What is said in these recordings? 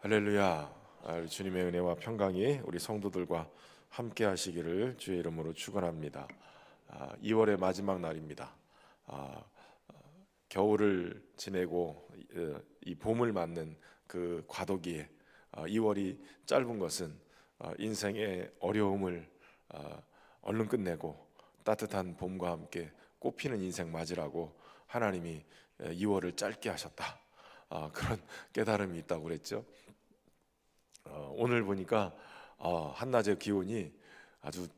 할렐루야. 주님의 은혜와 평강이 우리 성도들과 함께 하시기를 주의 이름으로 축원합니다. 2월의 마지막 날입니다. 겨울을 지내고 이 봄을 맞는 그 과도기에 2월이 짧은 것은 인생의 어려움을 얼른 끝내고 따뜻한 봄과 함께 꽃피는 인생 맞으라고 하나님이 2월을 짧게 하셨다. 그런 깨달음이 있다고 그랬죠. 오늘 보니까 한낮의 기온이 아주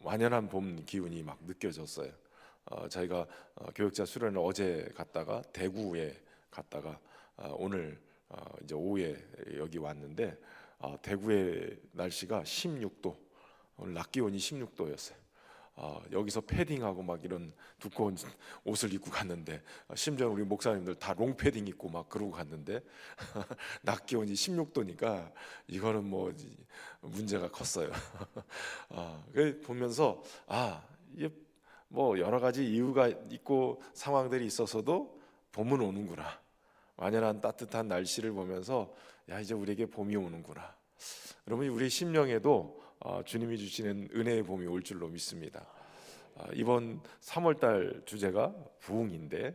완연한 봄 기운이 막 느껴졌어요. 저희가 교육자 수련을 어제 갔다가 대구에 갔다가 오늘 이제 오후에 여기 왔는데 대구의 날씨가 16도, 오늘 낮 기온이 16도였어요. 여기서 패딩하고 막 이런 두꺼운 옷을 입고 갔는데 심지어 우리 목사님들 다 롱패딩 입고 막 그러고 갔는데 낮 기온이 16도니까 이거는 뭐 문제가 컸어요. 보면서 이게 뭐 여러 가지 이유가 있고 상황들이 있어서도 봄은 오는구나. 완연한 따뜻한 날씨를 보면서 이제 우리에게 봄이 오는구나. 여러분, 우리 심령에도 주님이 주시는 은혜의 봄이 올 줄로 믿습니다. 이번 3월달 주제가 부흥인데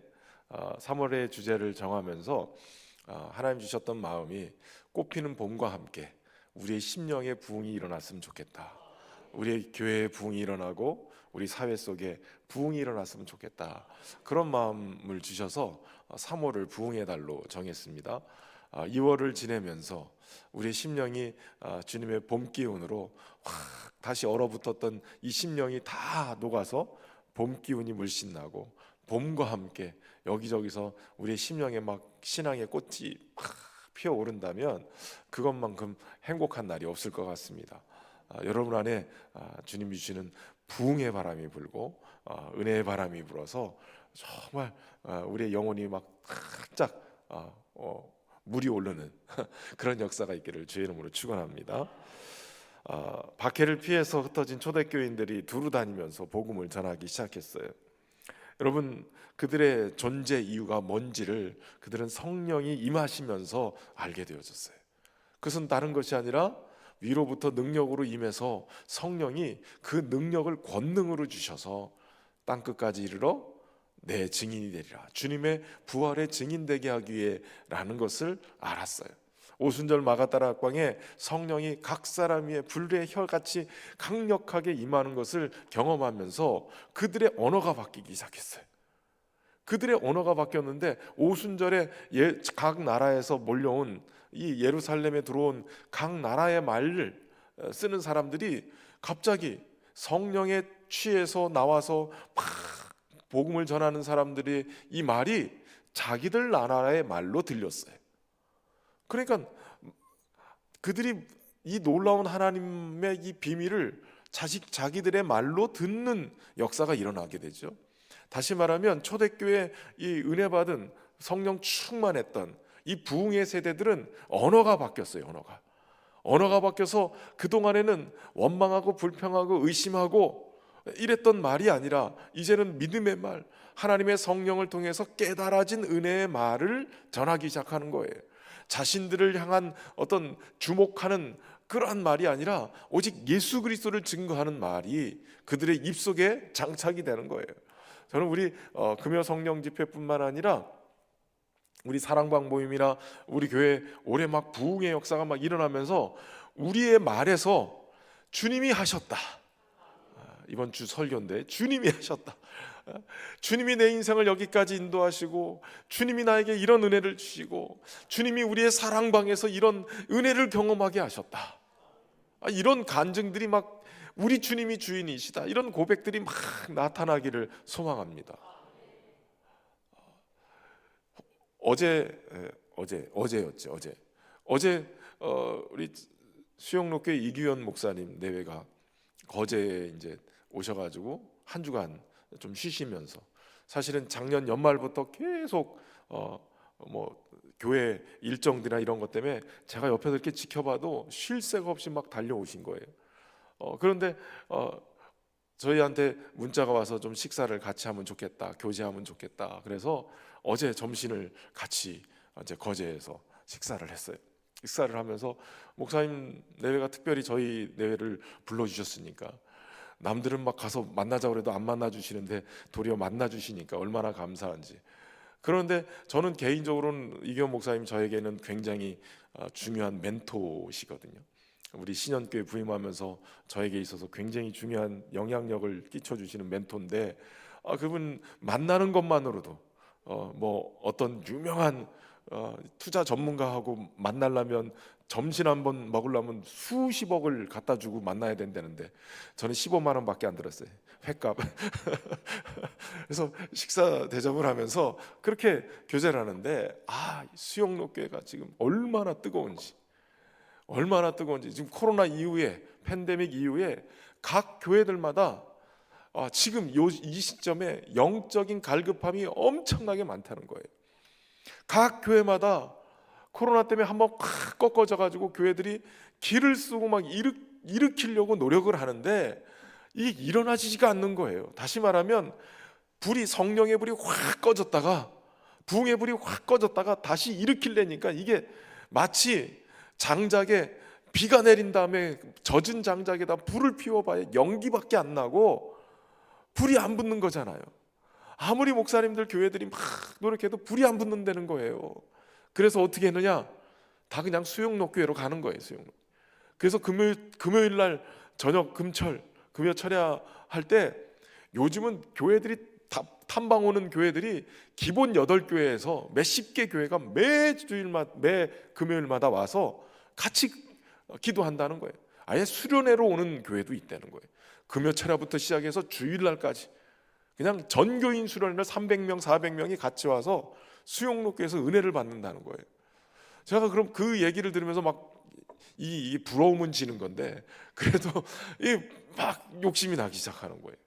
3월의 주제를 정하면서 하나님 주셨던 마음이 꽃피는 봄과 함께 우리의 심령의 부흥이 일어났으면 좋겠다. 우리의 교회의 부흥이 일어나고 우리 사회 속에 부흥이 일어났으면 좋겠다. 그런 마음을 주셔서 3월을 부흥의 달로 정했습니다. 2월을 지내면서 우리의 심령이 주님의 봄 기운으로 확 다시 얼어붙었던 이 심령이 다 녹아서 봄 기운이 물씬 나고 봄과 함께 여기저기서 우리의 심령에 막 신앙의 꽃이 막 피어오른다면 그것만큼 행복한 날이 없을 것 같습니다. 여러분 안에 주님이 주시는 부흥의 바람이 불고 은혜의 바람이 불어서 정말 우리의 영혼이 막 활짝 물이 오르는 그런 역사가 있기를 주의 이름으로 축원합니다. 박해를 피해서 흩어진 초대교인들이 두루 다니면서 복음을 전하기 시작했어요. 여러분, 그들의 존재 이유가 뭔지를 그들은 성령이 임하시면서 알게 되어졌어요. 그것은 다른 것이 아니라 위로부터 능력으로 임해서 성령이 그 능력을 권능으로 주셔서 땅끝까지 이르러 내 증인이 되리라, 주님의 부활의 증인되게 하기 위해라는 것을 알았어요. 오순절 마가다라 학광에 성령이 각 사람 위에 불의 혀같이 강력하게 임하는 것을 경험하면서 그들의 언어가 바뀌기 시작했어요. 그들의 언어가 바뀌었는데 오순절에 각 나라에서 몰려온 이 예루살렘에 들어온 각 나라의 말을 쓰는 사람들이 갑자기 성령에 취해서 나와서 막 복음을 전하는 사람들이 이 말이 자기들 나라의 말로 들렸어요. 그러니까 그들이 이 놀라운 하나님의 이 비밀을 자기들의 말로 듣는 역사가 일어나게 되죠. 다시 말하면 초대교회 이 은혜 받은 성령 충만했던 이 부흥의 세대들은 언어가 바뀌었어요. 언어가 바뀌어서 그동안에는 원망하고 불평하고 의심하고 이랬던 말이 아니라 이제는 믿음의 말, 하나님의 성령을 통해서 깨달아진 은혜의 말을 전하기 시작하는 거예요. 자신들을 향한 어떤 주목하는 그러한 말이 아니라 오직 예수 그리스도를 증거하는 말이 그들의 입속에 장착이 되는 거예요. 저는 우리 금요 성령 집회뿐만 아니라 우리 사랑방 모임이나 우리 교회 올해 막 부흥의 역사가 막 일어나면서 우리의 말에서 주님이 하셨다. 이번 주 설교인데 주님이 하셨다. 주님이 내 인생을 여기까지 인도하시고 주님이 나에게 이런 은혜를 주시고 주님이 우리의 사랑방에서 이런 은혜를 경험하게 하셨다. 이런 간증들이 막 우리 주님이 주인이시다, 이런 고백들이 막 나타나기를 소망합니다. 어제였죠. 어제 우리 수영로교회 이규현 목사님 내외가 거제에 이제 오셔가지고 한 주간 좀 쉬시면서, 사실은 작년 연말부터 계속 뭐 교회 일정들이나 이런 것 때문에 제가 옆에서 이렇게 지켜봐도 쉴 새가 없이 막 달려오신 거예요. 그런데 저희한테 문자가 와서 좀 식사를 같이 하면 좋겠다, 교제하면 좋겠다. 그래서 어제 점심을 같이 이제 거제에서 식사를 했어요. 식사를 하면서 목사님 내외가 특별히 저희 내외를 불러주셨으니까, 남들은 막 가서 만나자고 해도 안 만나주시는데 도리어 만나주시니까 얼마나 감사한지. 그런데 저는 개인적으로는 이경 목사님 저에게는 굉장히 중요한 멘토시거든요. 우리 신현교회 부임하면서 저에게 있어서 굉장히 중요한 영향력을 끼쳐주시는 멘토인데, 그분 만나는 것만으로도 뭐 어떤 유명한 투자 전문가하고 만나려면 점심 한번 먹으려면 수십억을 갖다 주고 만나야 된다는데 저는 15만 원밖에 안 들었어요, 회값. 그래서 식사 대접을 하면서 그렇게 교제를 하는데, 수영로교회가 지금 얼마나 뜨거운지 지금 코로나 이후에, 팬데믹 이후에 각 교회들마다 지금 이 시점에 영적인 갈급함이 엄청나게 많다는 거예요. 각 교회마다 코로나 때문에 한번 확 꺾어져 가지고 교회들이 길을 쓰고 막 일으키려고 노력을 하는데 이게 일어나지가 않는 거예요. 다시 말하면 성령의 불이 확 꺼졌다가, 부흥의 불이 확 꺼졌다가 다시 일으키려니까 이게 마치 장작에 비가 내린 다음에 젖은 장작에다 불을 피워봐야 연기밖에 안 나고 불이 안 붙는 거잖아요. 아무리 목사님들 교회들이 막 노력해도 불이 안 붙는다는 거예요. 그래서 어떻게 했느냐, 다 그냥 수영록교회로 가는 거예요. 수영록. 그래서 금요일 날 저녁 금요 철야할 때 요즘은 교회들이 탐방 오는 교회들이 기본 8교회에서 몇십 개 교회가 매 금요일마다 와서 같이 기도한다는 거예요. 아예 수련회로 오는 교회도 있다는 거예요. 금요 철야부터 시작해서 주일날까지 그냥 전교인 수련회를 300명 400명이 같이 와서 수영록교에서 은혜를 받는다는 거예요. 제가 그럼 그 얘기를 들으면서 막 이 부러움은 지는 건데, 그래도 막 욕심이 나기 시작하는 거예요.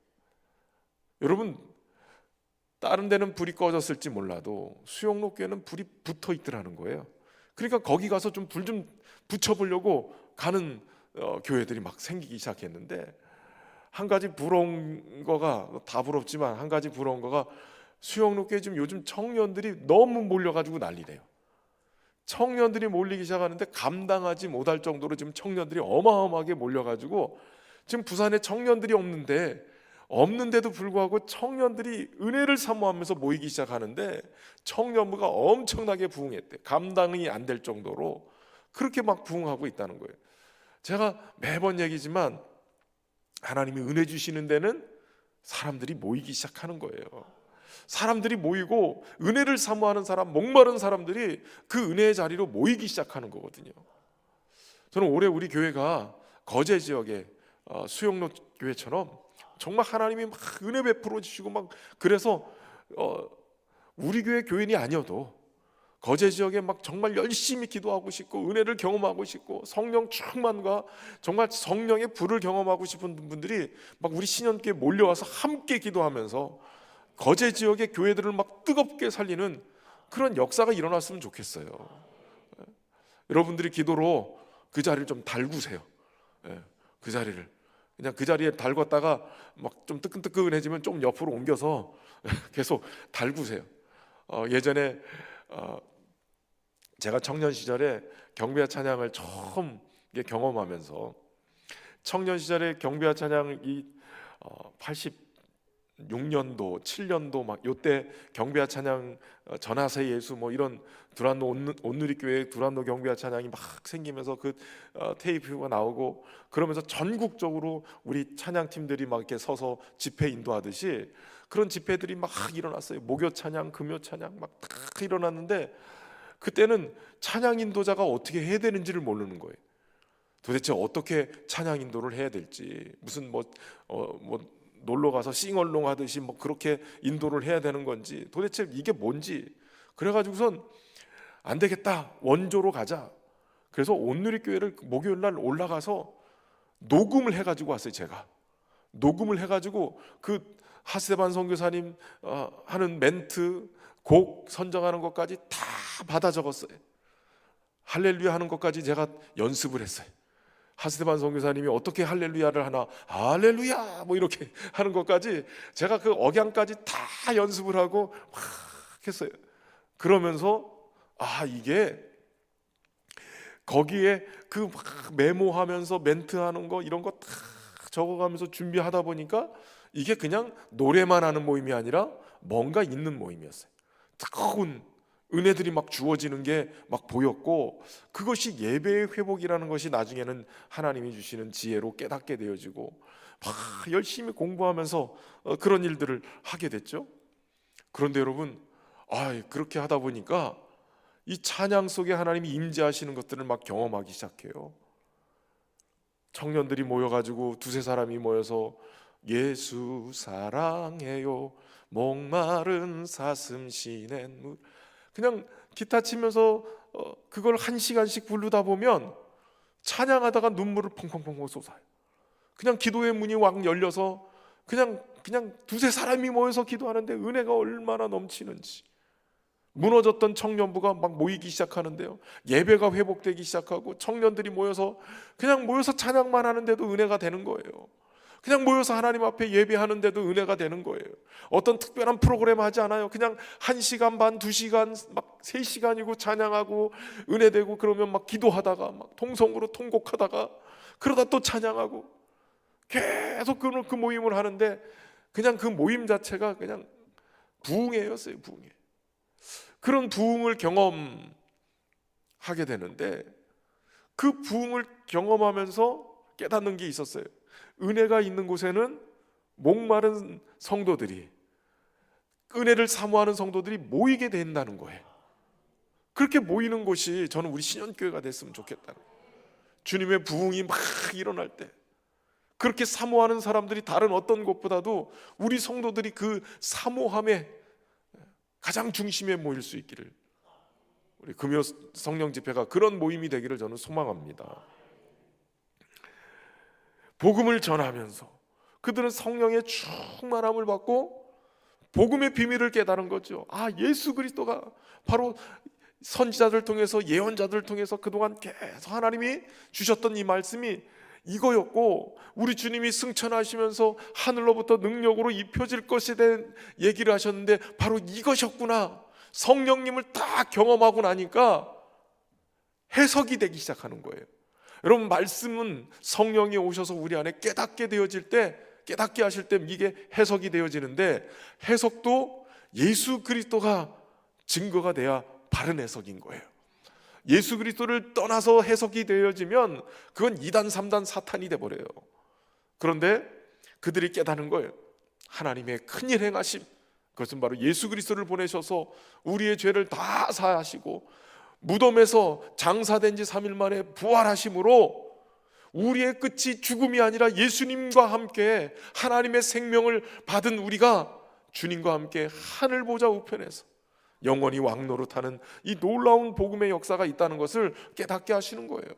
여러분, 다른 데는 불이 꺼졌을지 몰라도 수영록교회는 불이 붙어 있더라는 거예요. 그러니까 거기 가서 좀 불 좀 붙여보려고 가는 교회들이 막 생기기 시작했는데, 한 가지 부러운 거가, 다 부럽지만 한 가지 부러운 거가, 수영록교회 지금 요즘 청년들이 너무 몰려가지고 난리래요. 청년들이 몰리기 시작하는데 감당하지 못할 정도로 지금 청년들이 어마어마하게 몰려가지고, 지금 부산에 청년들이 없는데도 불구하고 청년들이 은혜를 사모하면서 모이기 시작하는데 청년부가 엄청나게 부흥했대. 감당이 안 될 정도로 그렇게 막 부흥하고 있다는 거예요. 제가 매번 얘기지만 하나님이 은혜 주시는 데는 사람들이 모이기 시작하는 거예요. 사람들이 모이고 은혜를 사모하는 사람, 목마른 사람들이 그 은혜의 자리로 모이기 시작하는 거거든요. 저는 올해 우리 교회가 거제 지역의 수영로 교회처럼 정말 하나님이 막 은혜 베풀어 주시고 막, 그래서 우리 교회 교인이 아니어도 거제 지역에 막 정말 열심히 기도하고 싶고 은혜를 경험하고 싶고 성령 충만과 정말 성령의 불을 경험하고 싶은 분들이 막 우리 신현교회에 몰려와서 함께 기도하면서 거제 지역의 교회들을 막 뜨겁게 살리는 그런 역사가 일어났으면 좋겠어요. 여러분들이 기도로 그 자리를 좀 달구세요. 그 자리를 그냥 그 자리에 달궜다가 막 좀 뜨끈뜨끈해지면 좀 옆으로 옮겨서 계속 달구세요. 예전에 제가 청년 시절에 경배와 찬양을 처음 경험하면서, 청년 시절에 경배와 찬양이 86년도, 7년도 막 요때 경배와 찬양, 전하세 예수 뭐 이런 두란노 온누리교회 두란노 경배와 찬양이 막 생기면서 그 테이프가 나오고 그러면서 전국적으로 우리 찬양팀들이 막 이렇게 서서 집회 인도하듯이 그런 집회들이 막 일어났어요. 목요 찬양, 금요 찬양 막 다 일어났는데, 그때는 찬양 인도자가 어떻게 해야 되는지를 모르는 거예요. 도대체 어떻게 찬양 인도를 해야 될지, 무슨 뭐 놀러 가서 싱얼롱 하듯이 뭐 그렇게 인도를 해야 되는 건지, 도대체 이게 뭔지. 그래가지고선 안 되겠다, 원조로 가자. 그래서 온누리교회를 목요일 날 올라가서 녹음을 해가지고 왔어요. 제가 녹음을 해가지고 그 하세반 선교사님 하는 멘트, 곡 선정하는 것까지 다 받아 적었어요. 할렐루야 하는 것까지 제가 연습을 했어요. 하스테반 선교사님이 어떻게 할렐루야를 하나, 할렐루야 뭐 이렇게 하는 것까지 제가 그 억양까지 다 연습을 하고 막 했어요. 그러면서 이게 거기에 그 막 메모하면서 멘트하는 거 이런 거 다 적어가면서 준비하다 보니까 이게 그냥 노래만 하는 모임이 아니라 뭔가 있는 모임이었어요. 뜨거운 은혜들이 막 주어지는 게 막 보였고, 그것이 예배의 회복이라는 것이 나중에는 하나님이 주시는 지혜로 깨닫게 되어지고 막 열심히 공부하면서 그런 일들을 하게 됐죠. 그런데 여러분, 그렇게 하다 보니까 이 찬양 속에 하나님이 임재하시는 것들을 막 경험하기 시작해요. 청년들이 모여가지고 두세 사람이 모여서 예수 사랑해요 목마른 사슴 시냇 물, 그냥 기타 치면서 그걸 1시간씩 부르다 보면 찬양하다가 눈물을 펑펑펑펑 쏟아요. 그냥 기도의 문이 왕 열려서 그냥 두세 사람이 모여서 기도하는데 은혜가 얼마나 넘치는지, 무너졌던 청년부가 막 모이기 시작하는데요, 예배가 회복되기 시작하고 청년들이 모여서 찬양만 하는데도 은혜가 되는 거예요. 그냥 모여서 하나님 앞에 예배하는데도 은혜가 되는 거예요. 어떤 특별한 프로그램 하지 않아요. 그냥 1시간 반, 2시간, 막 3시간이고 찬양하고 은혜되고, 그러면 막 기도하다가 막 통성으로 통곡하다가 그러다 또 찬양하고 계속 그 모임을 하는데, 그냥 그 모임 자체가 그냥 부흥회였어요. 부흥회. 그런 부흥을 경험하게 되는데, 그 부흥을 경험하면서 깨닫는 게 있었어요. 은혜가 있는 곳에는 목마른 성도들이, 은혜를 사모하는 성도들이 모이게 된다는 거예요. 그렇게 모이는 곳이 저는 우리 신현교회가 됐으면 좋겠다는 거예요. 주님의 부흥이 막 일어날 때 그렇게 사모하는 사람들이 다른 어떤 곳보다도 우리 성도들이 그 사모함의 가장 중심에 모일 수 있기를, 우리 금요 성령 집회가 그런 모임이 되기를 저는 소망합니다. 복음을 전하면서 그들은 성령의 충만함을 받고 복음의 비밀을 깨달은 거죠. 예수 그리스도가 바로 선지자들 통해서, 예언자들 통해서 그동안 계속 하나님이 주셨던 이 말씀이 이거였고, 우리 주님이 승천하시면서 하늘로부터 능력으로 입혀질 것에 대한 얘기를 하셨는데 바로 이것이었구나. 성령님을 다 경험하고 나니까 해석이 되기 시작하는 거예요. 여러분, 말씀은 성령이 오셔서 우리 안에 깨닫게 되어질 때, 깨닫게 하실 때 이게 해석이 되어지는데, 해석도 예수 그리스도가 증거가 돼야 바른 해석인 거예요. 예수 그리스도를 떠나서 해석이 되어지면 그건 2단 3단 사탄이 돼버려요. 그런데 그들이 깨닫는 거예요. 하나님의 큰일 행하심, 그것은 바로 예수 그리스도를 보내셔서 우리의 죄를 다 사하시고 무덤에서 장사된 지 3일 만에 부활하심으로 우리의 끝이 죽음이 아니라 예수님과 함께 하나님의 생명을 받은 우리가 주님과 함께 하늘 보좌 우편에서 영원히 왕노릇하는 이 놀라운 복음의 역사가 있다는 것을 깨닫게 하시는 거예요.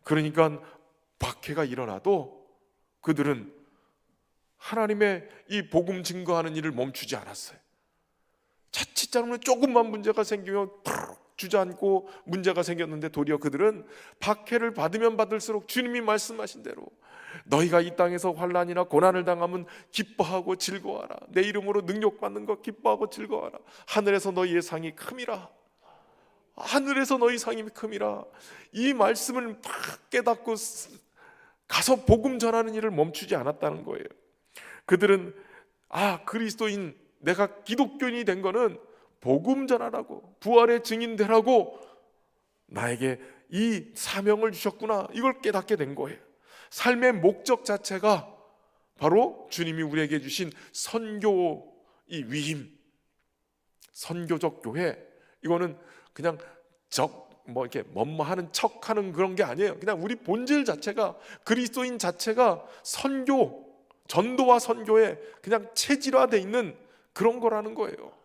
그러니까 박해가 일어나도 그들은 하나님의 이 복음 증거하는 일을 멈추지 않았어요. 자칫 잘못하면 조금만 문제가 생기면 주저앉고 문제가 생겼는데, 도리어 그들은 박해를 받으면 받을수록 주님이 말씀하신 대로 너희가 이 땅에서 환난이나 고난을 당하면 기뻐하고 즐거워하라. 내 이름으로 능력받는 것 기뻐하고 즐거워하라. 하늘에서 너희의 상이 큼이라. 하늘에서 너희 상이 큼이라. 이 말씀을 막 깨닫고 가서 복음 전하는 일을 멈추지 않았다는 거예요. 그들은 그리스도인, 내가 기독교인이 된 거는 복음 전하라고, 부활의 증인 되라고 나에게 이 사명을 주셨구나, 이걸 깨닫게 된 거예요. 삶의 목적 자체가 바로 주님이 우리에게 주신 선교, 이 위임, 선교적 교회, 이거는 그냥 이렇게 뭐하는 척하는 그런 게 아니에요. 그냥 우리 본질 자체가, 그리스도인 자체가 선교, 전도와 선교에 그냥 체질화되어 있는 그런 거라는 거예요.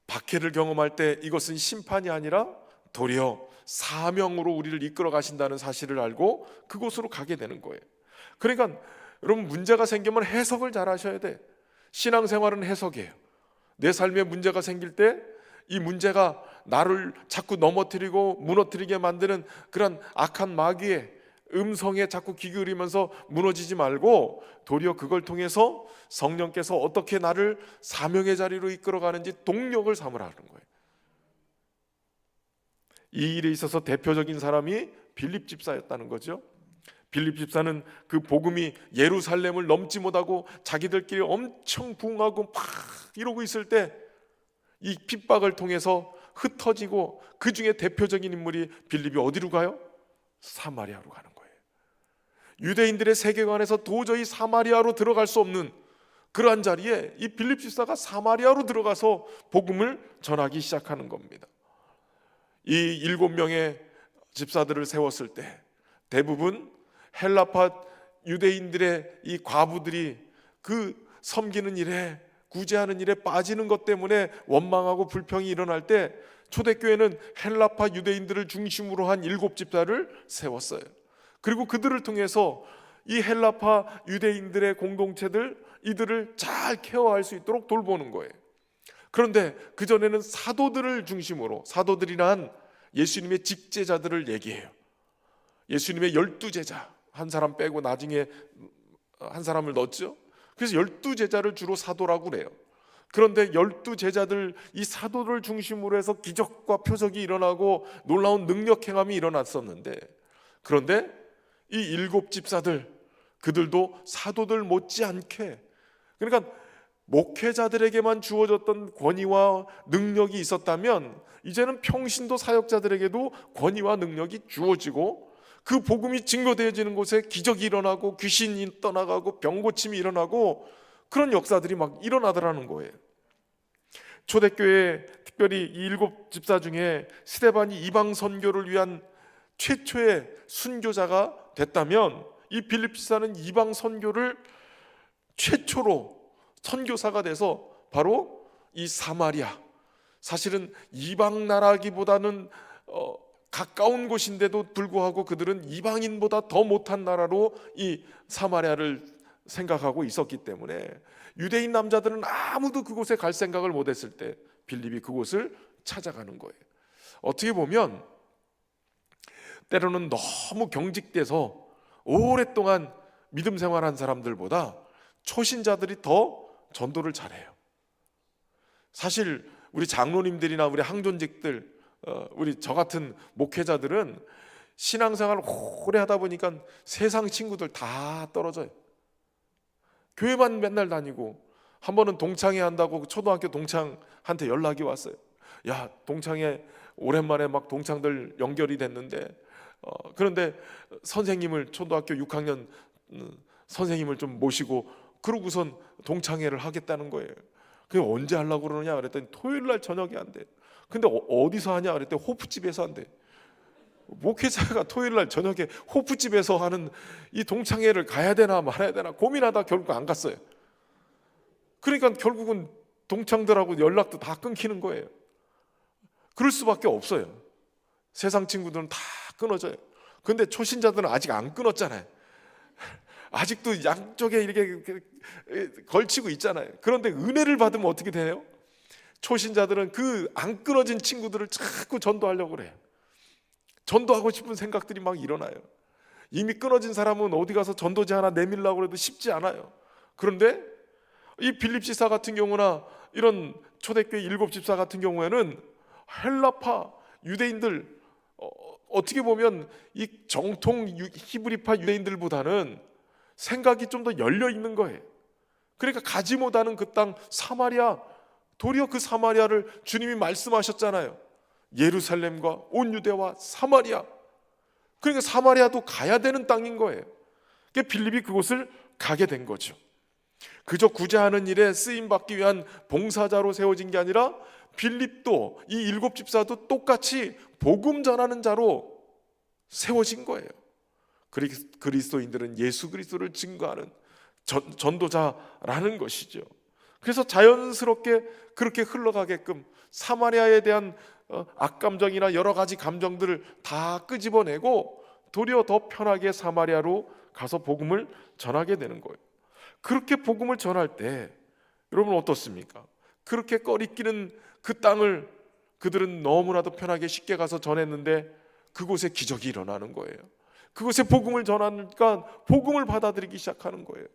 박해를 경험할 때 이것은 심판이 아니라 도리어 사명으로 우리를 이끌어 가신다는 사실을 알고 그곳으로 가게 되는 거예요. 그러니까 여러분, 문제가 생기면 해석을 잘 하셔야 돼. 신앙생활은 해석이에요. 내 삶에 문제가 생길 때 이 문제가 나를 자꾸 넘어뜨리고 무너뜨리게 만드는 그런 악한 마귀의 음성에 자꾸 귀 기울이면서 무너지지 말고, 도리어 그걸 통해서 성령께서 어떻게 나를 사명의 자리로 이끌어가는지 동력을 삼으라는 거예요. 이 일에 있어서 대표적인 사람이 빌립 집사였다는 거죠. 빌립 집사는 그 복음이 예루살렘을 넘지 못하고 자기들끼리 엄청 부흥하고 막 이러고 있을 때 이 핍박을 통해서 흩어지고 그 중에 대표적인 인물이 빌립이 어디로 가요? 사마리아로 가는 거예요. 유대인들의 세계관에서 도저히 사마리아로 들어갈 수 없는 그러한 자리에 이 빌립 집사가 사마리아로 들어가서 복음을 전하기 시작하는 겁니다. 이 7명의 집사들을 세웠을 때 대부분 헬라파 유대인들의 이 과부들이 그 섬기는 일에 구제하는 일에 빠지는 것 때문에 원망하고 불평이 일어날 때 초대교회는 헬라파 유대인들을 중심으로 한 7집사를 세웠어요. 그리고 그들을 통해서 이 헬라파 유대인들의 공동체들 이들을 잘 케어할 수 있도록 돌보는 거예요. 그런데 그전에는 사도들을 중심으로, 사도들이란 예수님의 직제자들을 얘기해요. 예수님의 12제자 한 사람 빼고 나중에 한 사람을 넣었죠. 그래서 12제자를 주로 사도라고 그래요. 그런데 12제자들 이 사도를 중심으로 해서 기적과 표적이 일어나고 놀라운 능력 행함이 일어났었는데, 그런데 이 7집사들 그들도 사도들 못지않게, 그러니까 목회자들에게만 주어졌던 권위와 능력이 있었다면 이제는 평신도 사역자들에게도 권위와 능력이 주어지고 그 복음이 증거되어지는 곳에 기적이 일어나고 귀신이 떠나가고 병고침이 일어나고 그런 역사들이 막 일어나더라는 거예요. 초대교회 특별히 이 7집사 중에 스데반이 이방 선교를 위한 최초의 순교자가 됐다면 이 빌립 집사는 이방 선교를 최초로 선교사가 돼서 바로 이 사마리아, 사실은 이방 나라기보다는 가까운 곳인데도 불구하고 그들은 이방인보다 더 못한 나라로 이 사마리아를 생각하고 있었기 때문에 유대인 남자들은 아무도 그곳에 갈 생각을 못했을 때 빌립이 그곳을 찾아가는 거예요. 어떻게 보면 때로는 너무 경직돼서 오랫동안 믿음 생활한 사람들보다 초신자들이 더 전도를 잘해요. 사실 우리 장로님들이나 우리 항존직들, 우리 저 같은 목회자들은 신앙생활을 오래 하다 보니까 세상 친구들 다 떨어져요. 교회만 맨날 다니고, 한 번은 동창회 한다고 초등학교 동창한테 연락이 왔어요. 야, 동창회 오랜만에 막 동창들 연결이 됐는데 그런데 선생님을, 초등학교 6학년 선생님을 좀 모시고 그러고선 동창회를 하겠다는 거예요. 그게 언제 하려고 그러느냐 그랬더니 토요일 날 저녁에 한대. 근데 어디서 하냐 그랬더니 호프집에서 한대. 목회자가 토요일 날 저녁에 호프집에서 하는 이 동창회를 가야 되나 말아야 되나 고민하다 결국 안 갔어요. 그러니까 결국은 동창들하고 연락도 다 끊기는 거예요. 그럴 수밖에 없어요. 세상 친구들은 다 끊어져요. 근데 초신자들은 아직 안 끊었잖아요. 아직도 양쪽에 이렇게 걸치고 있잖아요. 그런데 은혜를 받으면 어떻게 돼요? 초신자들은 그 안 끊어진 친구들을 자꾸 전도하려고 그래요. 전도하고 싶은 생각들이 막 일어나요. 이미 끊어진 사람은 어디 가서 전도지 하나 내밀려고 해도 쉽지 않아요. 그런데 이 빌립 집사 같은 경우나 이런 초대교회 7집사 같은 경우에는 헬라파 유대인들, 어떻게 보면 이 정통 히브리파 유대인들보다는 생각이 좀 더 열려 있는 거예요. 그러니까 가지 못하는 그 땅 사마리아, 도리어 그 사마리아를 주님이 말씀하셨잖아요. 예루살렘과 온 유대와 사마리아. 그러니까 사마리아도 가야 되는 땅인 거예요. 그러니까 빌립이 그곳을 가게 된 거죠. 그저 구제하는 일에 쓰임받기 위한 봉사자로 세워진 게 아니라 빌립도, 이 7집사도 똑같이 복음 전하는 자로 세워진 거예요. 그리스도인들은 예수 그리스도를 증거하는 전도자라는 것이죠. 그래서 자연스럽게 그렇게 흘러가게끔 사마리아에 대한 악감정이나 여러 가지 감정들을 다 끄집어내고 도리어 더 편하게 사마리아로 가서 복음을 전하게 되는 거예요. 그렇게 복음을 전할 때 여러분 어떻습니까? 그렇게 꺼리끼는 그 땅을 그들은 너무나도 편하게 쉽게 가서 전했는데 그곳에 기적이 일어나는 거예요. 그곳에 복음을 전하니까 복음을 받아들이기 시작하는 거예요.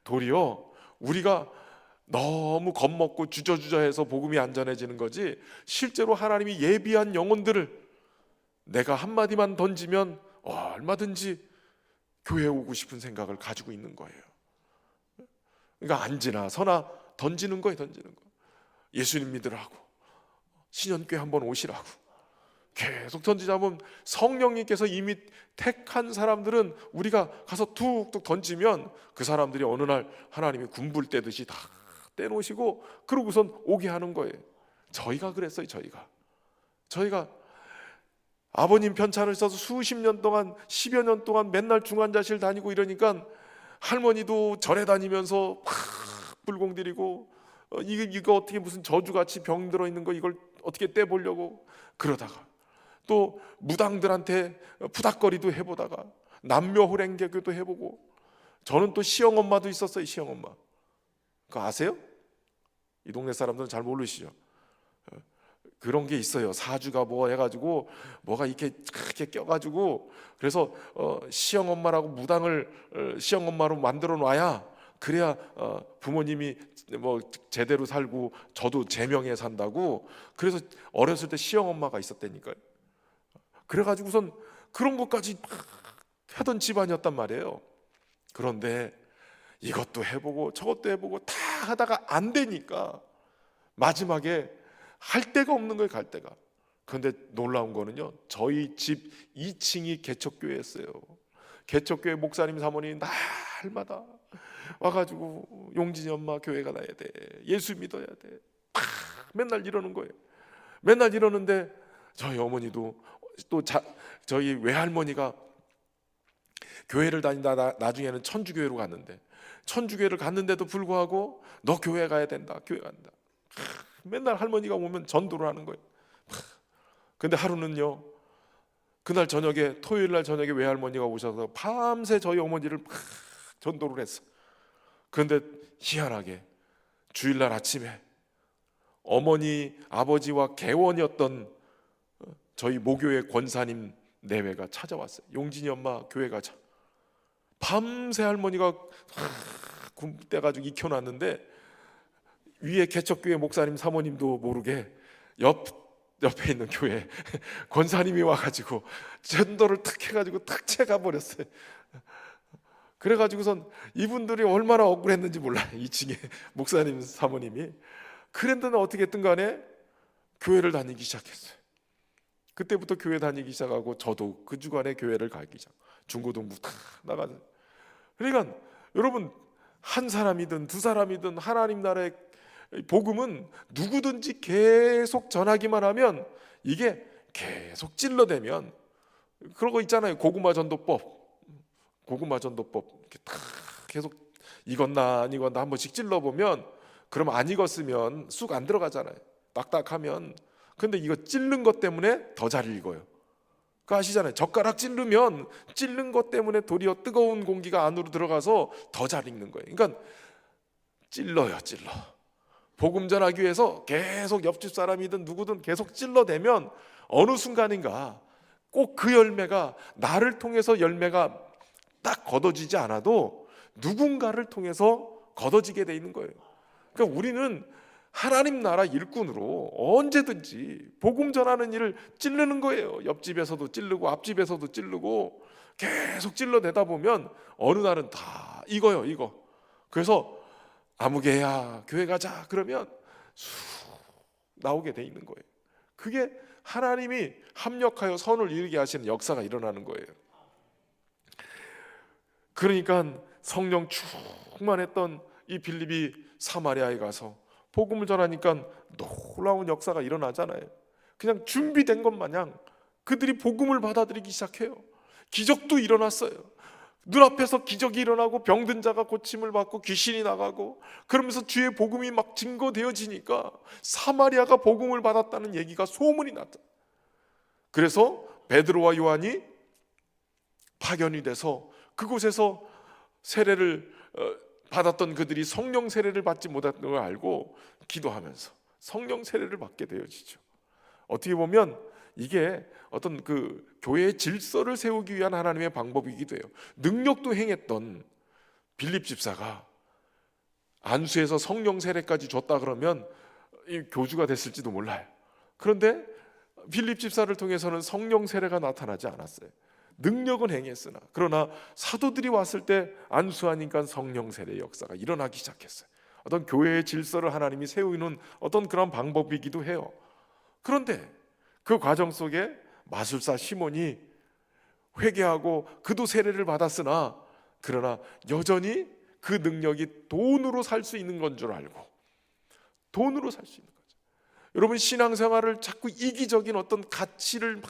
도리어 우리가 너무 겁먹고 주저주저해서 복음이 안전해지는 거지, 실제로 하나님이 예비한 영혼들을 내가 한마디만 던지면 얼마든지 교회에 오고 싶은 생각을 가지고 있는 거예요. 그러니까 안지나 서나 던지는 거예요. 예수님 믿으라고, 신년교회 한번 오시라고 계속 던지자면, 성령님께서 이미 택한 사람들은 우리가 가서 툭툭 던지면 그 사람들이 어느 날 하나님이 군불 떼듯이 다 떼놓으시고 그러고선 오게 하는 거예요. 저희가 그랬어요. 저희가 아버님 편찬을 써서 수십 년 동안, 10여 년 동안 맨날 중환자실 다니고 이러니까 할머니도 절에 다니면서 막 불공들이고 이거 어떻게 무슨 저주같이 병 들어있는 거 이걸 어떻게 떼보려고 그러다가, 또 무당들한테 부닥거리도 해보다가 남묘호랭개교도 해보고, 저는 또 시형엄마도 있었어요. 시형엄마 그거 아세요? 이 동네 사람들은 잘 모르시죠? 그런 게 있어요. 사주가 뭐 해가지고 뭐가 이렇게 껴가지고, 그래서 시형엄마라고 무당을 시형엄마로 만들어 놔야, 그래야 부모님이 뭐 제대로 살고 저도 제명에 산다고. 그래서 어렸을 때 시형엄마가 있었다니까요. 그래가지고선 그런 것까지 하던 집안이었단 말이에요. 그런데 이것도 해보고 저것도 해보고 다 하다가 안 되니까 마지막에 할 데가 없는 거예요. 갈 데가. 그런데 놀라운 거는요, 저희 집 2층이 개척교회였어요. 개척교회 목사님 사모님 날마다 와가지고 용진이 엄마 교회 가야 돼, 예수 믿어야 돼, 맨날 이러는 거예요. 맨날 이러는데 저희 어머니도 또 저희 외할머니가 교회를 다니다 나중에는 천주교회로 갔는데, 천주교회를 갔는데도 불구하고 너 교회 가야 된다, 교회 간다. 맨날 할머니가 오면 전도를 하는 거예요. 근데 하루는요, 그날 저녁에, 토요일 날 저녁에 외할머니가 오셔서 밤새 저희 어머니를 전도를 했어. 그런데 희한하게 주일날 아침에 어머니 아버지와 개원이었던 저희 모교의 권사님 내외가 찾아왔어요. 용진이 엄마 교회 가자. 밤새 할머니가 굶 떼가지고 익혀놨는데, 위에 개척교회 목사님 사모님도 모르게 옆에 있는 교회 권사님이 와가지고 전도를 탁 해가지고 탁 채가 버렸어요. 그래가지고선 이분들이 얼마나 억울했는지 몰라요. 2층에 목사님 사모님이. 그랬는데 어떻게 했든 간에 교회를 다니기 시작했어요. 그때부터 교회 다니기 시작하고 저도 그 주간에 교회를 가기 시작. 중고등부 다 나가서. 그러니까 여러분, 한 사람이든 두 사람이든 하나님 나라의 복음은 누구든지 계속 전하기만 하면, 이게 계속 찔러대면, 그런 거 있잖아요. 고구마 전도법 이렇게 다 계속 익었나 안 익었나 한 번씩 찔러보면, 그럼 안 익었으면 쑥 안 들어가잖아요. 딱딱하면. 근데 이거 찔른 것 때문에 더 잘 익어요. 그거 아시잖아요. 젓가락 찔르면 찔른 것 때문에 도리어 뜨거운 공기가 안으로 들어가서 더 잘 익는 거예요. 그러니까 찔러. 복음 전하기 위해서 계속 옆집 사람이든 누구든 계속 찔러대면 어느 순간인가 꼭 그 열매가 나를 통해서 열매가 딱 걷어지지 않아도 누군가를 통해서 걷어지게 돼 있는 거예요. 그러니까 우리는 하나님 나라 일꾼으로 언제든지 복음 전하는 일을 찌르는 거예요. 옆집에서도 찌르고 앞집에서도 찌르고 계속 찔러대다 보면 어느 날은 다 이거. 그래서 아무개야 교회 가자 그러면 쑥 나오게 돼 있는 거예요. 그게 하나님이 합력하여 선을 이루게 하시는 역사가 일어나는 거예요. 그러니까 성령 충만했던 이 빌립이 사마리아에 가서 복음을 전하니까 놀라운 역사가 일어나잖아요. 그냥 준비된 것 마냥 그들이 복음을 받아들이기 시작해요. 기적도 일어났어요. 눈앞에서 기적이 일어나고 병든 자가 고침을 받고 귀신이 나가고, 그러면서 주의 복음이 막 증거되어지니까 사마리아가 복음을 받았다는 얘기가 소문이 났다. 그래서 베드로와 요한이 파견이 돼서 그곳에서 세례를 받았던 그들이 성령 세례를 받지 못했던 걸 알고 기도하면서 성령 세례를 받게 되어지죠. 어떻게 보면 이게 어떤 그 교회의 질서를 세우기 위한 하나님의 방법이기도 해요. 능력도 행했던 빌립 집사가 안수해서 성령 세례까지 줬다 그러면 이 교주가 됐을지도 몰라요. 그런데 빌립 집사를 통해서는 성령 세례가 나타나지 않았어요. 능력은 행했으나, 그러나 사도들이 왔을 때 안수하니까 성령 세례의 역사가 일어나기 시작했어요. 어떤 교회의 질서를 하나님이 세우는 어떤 그런 방법이기도 해요. 그런데 그 과정 속에 마술사 시몬이 회개하고 그도 세례를 받았으나, 그러나 여전히 그 능력이 돈으로 살 수 있는 건 줄 알고, 돈으로 살 수 있는 거죠. 여러분, 신앙생활을 자꾸 이기적인 어떤 가치를 막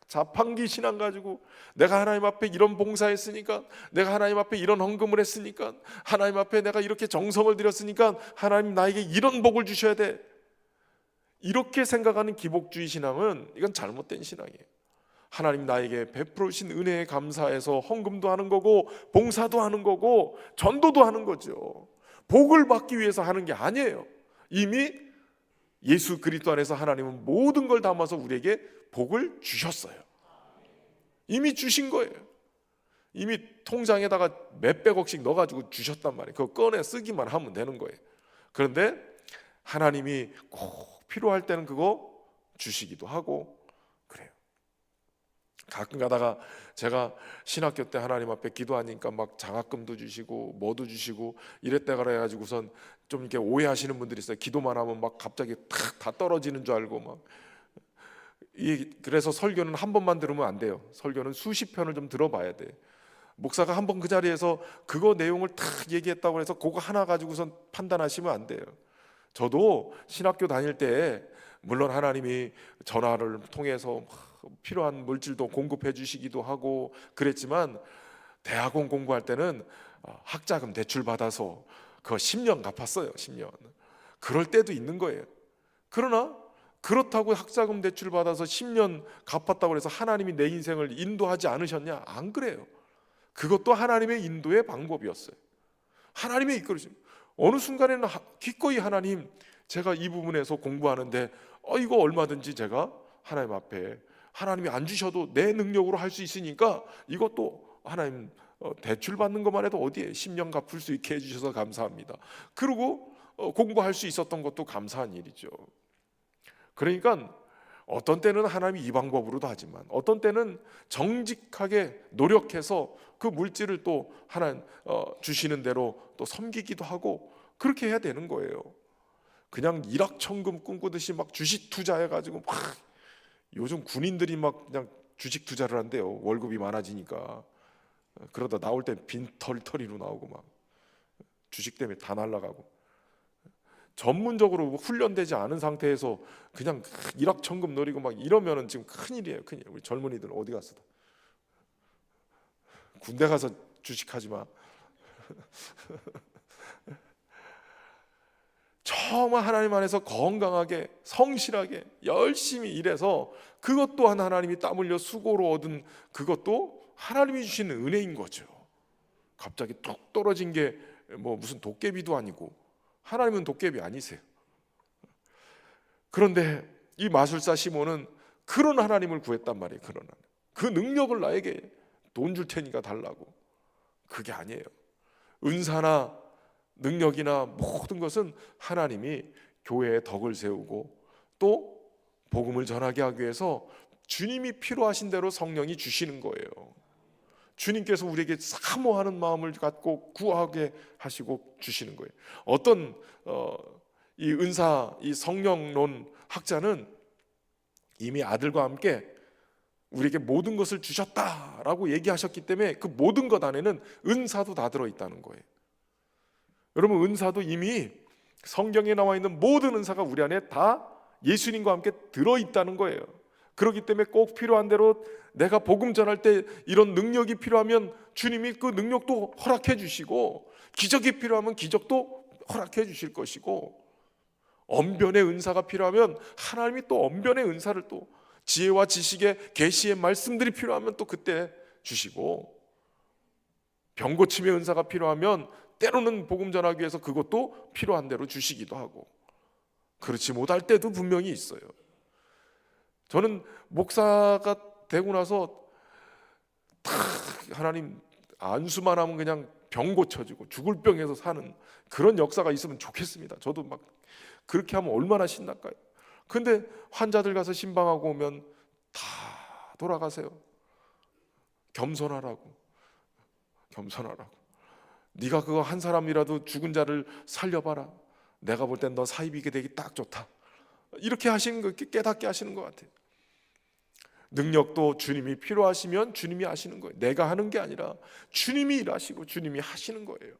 자판기 신앙 가지고, 내가 하나님 앞에 이런 봉사했으니까, 내가 하나님 앞에 이런 헌금을 했으니까, 하나님 앞에 내가 이렇게 정성을 들였으니까 하나님 나에게 이런 복을 주셔야 돼, 이렇게 생각하는 기복주의 신앙은 이건 잘못된 신앙이에요. 하나님 나에게 베풀으신 은혜에 감사해서 헌금도 하는 거고, 봉사도 하는 거고, 전도도 하는 거죠. 복을 받기 위해서 하는 게 아니에요. 이미 예수 그리스도 안에서 하나님은 모든 걸 담아서 우리에게 복을 주셨어요. 이미 주신 거예요. 이미 통장에다가 몇백억씩 넣어가지고 주셨단 말이에요. 그거 꺼내 쓰기만 하면 되는 거예요. 그런데 하나님이 꼭 필요할 때는 그거 주시기도 하고 그래요. 가끔 가다가 제가 신학교 때 하나님 앞에 기도하니까 막 장학금도 주시고 뭐도 주시고 이랬다 그래가지고선 좀 이렇게 오해하시는 분들이 있어요. 기도만 하면 막 갑자기 다 떨어지는 줄 알고 막. 그래서 설교는 한 번만 들으면 안 돼요. 설교는 수십 편을 좀 들어봐야 돼. 목사가 한 번 그 자리에서 그거 내용을 딱 얘기했다고 해서 그거 하나 가지고선 판단하시면 안 돼요. 저도 신학교 다닐 때 물론 하나님이 전화를 통해서 필요한 물질도 공급해 주시기도 하고 그랬지만, 대학원 공부할 때는 학자금 대출 받아서 그거 10년 갚았어요. 10년. 그럴 때도 있는 거예요. 그러나 그렇다고 학자금 대출 받아서 10년 갚았다고 해서 하나님이 내 인생을 인도하지 않으셨냐? 안 그래요. 그것도 하나님의 인도의 방법이었어요. 하나님의 이끌으심. 어느 순간에는 기꺼이 하나님, 제가 이 부분에서 공부하는데 이거 얼마든지 제가 하나님 앞에, 하나님이 안 주셔도 내 능력으로 할 수 있으니까 이것도 하나님 대출 받는 것만 해도 어디에 10년 갚을 수 있게 해주셔서 감사합니다. 그리고 공부할 수 있었던 것도 감사한 일이죠. 그러니까 어떤 때는 하나님이 이 방법으로도 하지만, 어떤 때는 정직하게 노력해서 그 물질을 또 하나님 주시는 대로 또 섬기기도 하고 그렇게 해야 되는 거예요. 그냥 일확천금 꿈꾸듯이 막 주식 투자해가지고 막, 요즘 군인들이 막 그냥 주식 투자를 한대요. 월급이 많아지니까. 그러다 나올 때 빈털터리로 나오고 막 주식 때문에 다 날아가고, 전문적으로 훈련되지 않은 상태에서 그냥 일확천금 노리고 막 이러면은 지금 큰일이에요. 큰일. 우리 젊은이들은 어디 갔어? 군대 가서 주식하지 마. 처음 하나님 안에서 건강하게 성실하게 열심히 일해서 그것 또한 하나님이 땀 흘려 수고로 얻은 그것도 하나님이 주시는 은혜인 거죠. 갑자기 뚝 떨어진 게 뭐 무슨 도깨비도 아니고, 하나님은 도깨비 아니세요. 그런데 이 마술사 시몬은 그런 하나님을 구했단 말이에요. 그런 하나님. 그 능력을 나에게 돈 줄 테니까 달라고. 그게 아니에요. 은사나 능력이나 모든 것은 하나님이 교회의 덕을 세우고 또 복음을 전하게 하기 위해서 주님이 필요하신 대로 성령이 주시는 거예요. 주님께서 우리에게 사모하는 마음을 갖고 구하게 하시고 주시는 거예요. 어떤 이 은사, 이 성령론 학자는 이미 아들과 함께 우리에게 모든 것을 주셨다라고 얘기하셨기 때문에 그 모든 것 안에는 은사도 다 들어있다는 거예요. 여러분, 은사도 이미 성경에 나와 있는 모든 은사가 우리 안에 다 예수님과 함께 들어있다는 거예요. 그렇기 때문에 꼭 필요한 대로 내가 복음 전할 때 이런 능력이 필요하면 주님이 그 능력도 허락해 주시고, 기적이 필요하면 기적도 허락해 주실 것이고, 언변의 은사가 필요하면 하나님이 또 언변의 은사를, 또 지혜와 지식의 계시의 말씀들이 필요하면 또 그때 주시고, 병 고침의 은사가 필요하면 때로는 복음 전하기 위해서 그것도 필요한 대로 주시기도 하고, 그렇지 못할 때도 분명히 있어요. 저는 목사가 되고 나서 탁 하나님 안수만 하면 그냥 병 고쳐지고 죽을 병에서 사는 그런 역사가 있으면 좋겠습니다. 저도 막 그렇게 하면 얼마나 신날까요? 근데 환자들 가서 신방하고 오면 다 돌아가세요. 겸손하라고. 네가 그거 한 사람이라도 죽은 자를 살려봐라. 내가 볼 땐 너 사이비게 되기 딱 좋다. 이렇게 하시는 거, 깨닫게 하시는 것 같아요. 능력도 주님이 필요하시면 주님이 하시는 거예요. 내가 하는 게 아니라 주님이 일하시고 주님이 하시는 거예요.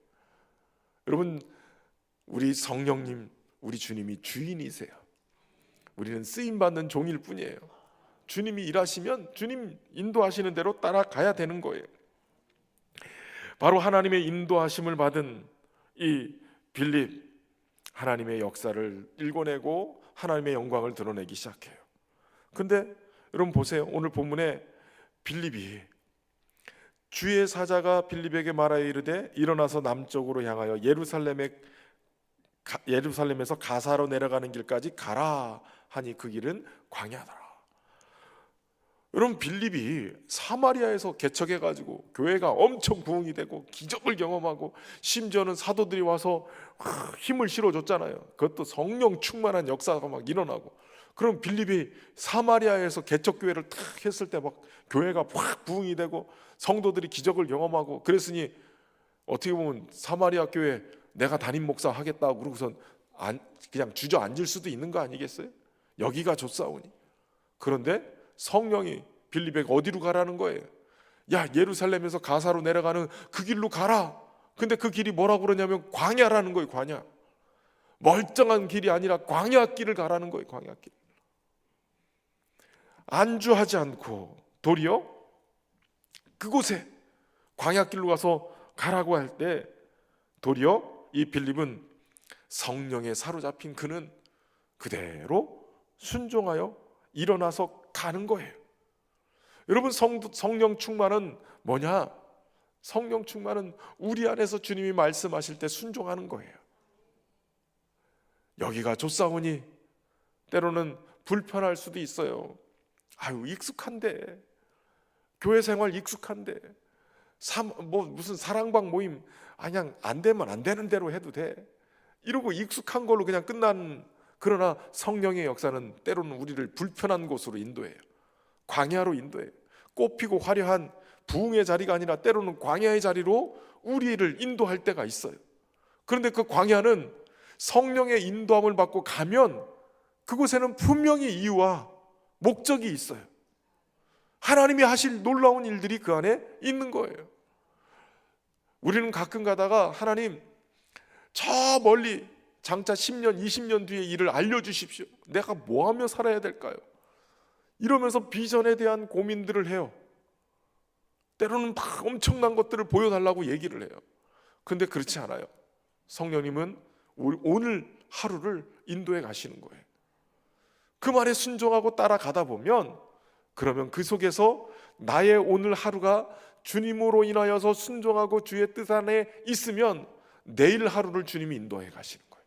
여러분, 우리 성령님, 우리 주님이 주인이세요. 우리는 쓰임받는 종일 뿐이에요. 주님이 일하시면 주님 인도하시는 대로 따라가야 되는 거예요. 바로 하나님의 인도하심을 받은 이 빌립, 하나님의 역사를 일궈내고 하나님의 영광을 드러내기 시작해요. 근데 여러분 보세요. 오늘 본문에 빌립이, 주의 사자가 빌립에게 말하여 이르되 일어나서 남쪽으로 향하여 예루살렘에서 가사로 내려가는 길까지 가라 하니 그 길은 광야더라. 여러분, 빌립이 사마리아에서 개척해가지고 교회가 엄청 부흥이 되고 기적을 경험하고 심지어는 사도들이 와서 힘을 실어줬잖아요. 그것도 성령 충만한 역사가 막 일어나고. 그럼 빌립이 사마리아에서 개척교회를 탁 했을 때 막 교회가 확 부흥이 되고 성도들이 기적을 경험하고 그랬으니 어떻게 보면 사마리아 교회 내가 담임 목사 하겠다고 그러고선 그냥 주저앉을 수도 있는 거 아니겠어요? 여기가 좋사오니. 그런데 성령이 빌립에게 어디로 가라는 거예요? 야, 예루살렘에서 가사로 내려가는 그 길로 가라. 근데 그 길이 뭐라고 그러냐면 광야라는 거예요. 광야. 멀쩡한 길이 아니라 광야길을 가라는 거예요. 광야길. 안주하지 않고 도리어 그곳에 광야길로 가서 가라고 할 때 도리어 이 빌립은 성령에 사로잡힌 그는 그대로 순종하여 일어나서 가는 거예요. 여러분, 성령 충만은 뭐냐? 성령 충만은 우리 안에서 주님이 말씀하실 때 순종하는 거예요. 여기가 좋사오니 때로는 불편할 수도 있어요. 아유, 익숙한데, 교회 생활 익숙한데, 무슨 사랑방 모임 그냥 안 되면 안 되는 대로 해도 돼, 이러고 익숙한 걸로 그냥 끝난. 그러나 성령의 역사는 때로는 우리를 불편한 곳으로 인도해요. 광야로 인도해요. 꽃피고 화려한 부흥의 자리가 아니라 때로는 광야의 자리로 우리를 인도할 때가 있어요. 그런데 그 광야는 성령의 인도함을 받고 가면 그곳에는 분명히 이유와 목적이 있어요. 하나님이 하실 놀라운 일들이 그 안에 있는 거예요. 우리는 가끔 가다가 하나님, 저 멀리 장차 10년, 20년 뒤의 일을 알려주십시오. 내가 뭐 하며 살아야 될까요? 이러면서 비전에 대한 고민들을 해요. 때로는 막 엄청난 것들을 보여달라고 얘기를 해요. 근데 그렇지 않아요. 성령님은 오늘 하루를 인도해 가시는 거예요. 그 말에 순종하고 따라가다 보면, 그러면 그 속에서 나의 오늘 하루가 주님으로 인하여서 순종하고 주의 뜻 안에 있으면 내일 하루를 주님이 인도해 가시는 거예요.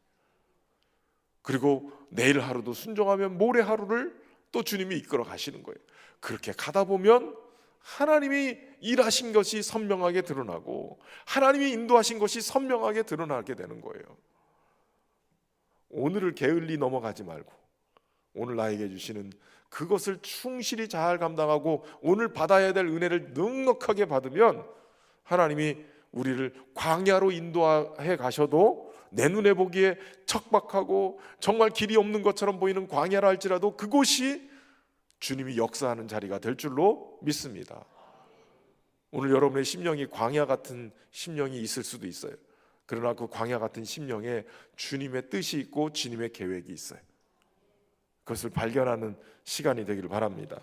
그리고 내일 하루도 순종하면 모레 하루를 또 주님이 이끌어 가시는 거예요. 그렇게 가다 보면 하나님이 일하신 것이 선명하게 드러나고 하나님이 인도하신 것이 선명하게 드러나게 되는 거예요. 오늘을 게을리 넘어가지 말고 오늘 나에게 주시는 그것을 충실히 잘 감당하고 오늘 받아야 될 은혜를 넉넉하게 받으면 하나님이 우리를 광야로 인도해 가셔도 내 눈에 보기에 척박하고 정말 길이 없는 것처럼 보이는 광야라 할지라도 그곳이 주님이 역사하는 자리가 될 줄로 믿습니다. 오늘 여러분의 심령이 광야 같은 심령이 있을 수도 있어요. 그러나 그 광야 같은 심령에 주님의 뜻이 있고 주님의 계획이 있어요. 그것을 발견하는 시간이 되기를 바랍니다.